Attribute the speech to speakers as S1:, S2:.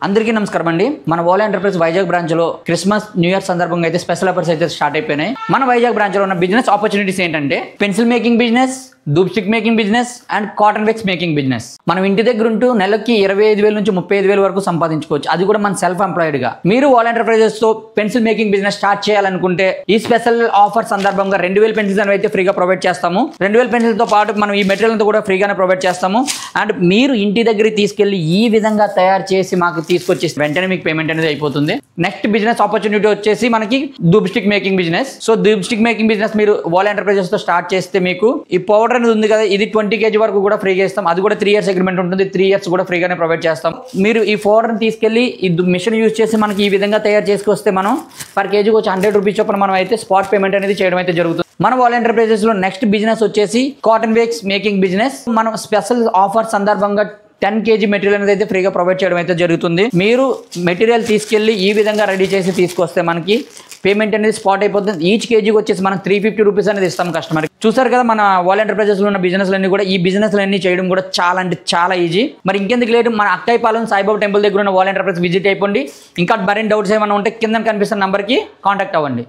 S1: అందరికీ నమస్కారం అండి. మన ఓలా ఎంటర్ప్రైజ్ వైజాగ్ బ్రాంచ్ లో క్రిస్మస్ న్యూ ఇయర్ సందర్భంగా అయితే స్పెషల్ ఆఫర్స్ అయితే స్టార్ట్ అయిపోయినాయి. మన వైజాగ్ బ్రాంచ్ లో ఉన్న బిజినెస్ ఆపర్చునిటీస్ ఏంటంటే pencil making business, dhoop stick making business and cotton wicks making business. మనం ఇంటి దగ్గర ఉంటూ నెలకి 25,000 నుంచి 35,000 వరకు సంపాదించుకోవచ్చు. అది కూడా మన సెల్ఫ్ ఎంప్లాయిడ్ గా. మీరు ఓలా ఎంటర్ప్రైజెస్ తో పెన్సిల్ మేకింగ్ బిజినెస్ స్టార్ట్ చేయాలనుకుంటే ఈ స్పెషల్ ఆఫర్ సందర్భంగా 2,000 పెన్సిల్స్ అనేవి అయితే ఫ్రీగా ప్రొవైడ్ చేస్తాము. 2,000 పెన్సిల్ తో పాటు మనం ఈ మెటీరియల్ అంతా కూడా ఫ్రీగానే ప్రొవైడ్ చేస్తాము. అండ్ మీరు ఇంటి దగ్గరికి తీసుకెళ్లి ఈ విధంగా తయారు చేసి మాకు తీసుకొచ్చేసి వెంటనే మీకు పేమెంట్ అనేది అయిపోతుంది. నెక్స్ట్ బిజినెస్ ఆపర్చునిటీ వచ్చేసి మనకి dhoop stick making business. So dhoop stick making business మీరు ఓలా ఎంటర్ప్రైజెస్ తో స్టార్ట్ చేస్తే మీకు ఈ పౌడర్ అనేది ఉంది కదా, ఇది 20 kg వరకు కూడా ఫ్రీగా ఇస్తాం. అది కూడా 3 years అగ్రిమెంట్ ఉంటుంది. 3 years కూడా ఫ్రీగానే ప్రొవైడ్ చేస్తాం. మీరు ఈ పౌడర్ తీసుకెళ్లి ఈ మిషన్ యూజ్ చేసి మనకి ఈ విధంగా తయారు చేసుకొస్తే మనం పర్ కేజీకి వచ్చి 100 రూపీస్ చొప్పున మనం అయితే స్పాట్ పేమెంట్ అనేది చేయడం అయితే జరుగుతుంది. మన ఓలా ఎంటర్ప్రైజెస్ లో నెక్స్ట్ బిజినెస్ వచ్చేసి కాటన్ వెక్స్ మేకింగ్ బిజినెస్. మనం స్పెషల్ ఆఫర్ సందర్భంగా 10 kg మెటీరియల్ అనేది అయితే ఫ్రీగా ప్రొవైడ్ చేయడం అయితే జరుగుతుంది. మీరు మెటీరియల్ తీసుకెళ్లి ఈ విధంగా రెడీ చేసి తీసుకొస్తే మనకి పేమెంట్ అనేది స్పాట్ అయిపోతుంది. ఈచ్ కేజీకి వచ్చేసి మనం 350 రూపీస్ అనేది ఇస్తాం కస్టమర్. చూసారు కదా మన ఓలా ఎంటర్ప్రైజెస్ లో ఉన్న బిజినెస్ లన్నీ కూడా, ఈ బిజినెస్ లన్నీ చేయడం కూడా చాలా అంటే చాలా ఈజీ. మరి ఇంకెందుకు లేట్, మన అక్కైపాలెం సాయిబాబా టెంపుల్ దగ్గర ఉన్న ఓలా ఎంటర్ప్రైజ్ విజిట్ అయిపోండి. ఇంకా మరిన్ని డౌట్స్ ఏమైనా ఉంటే కింద కనిపిస్తున్న నంబర్కి కాంటాక్ట్ అవ్వండి.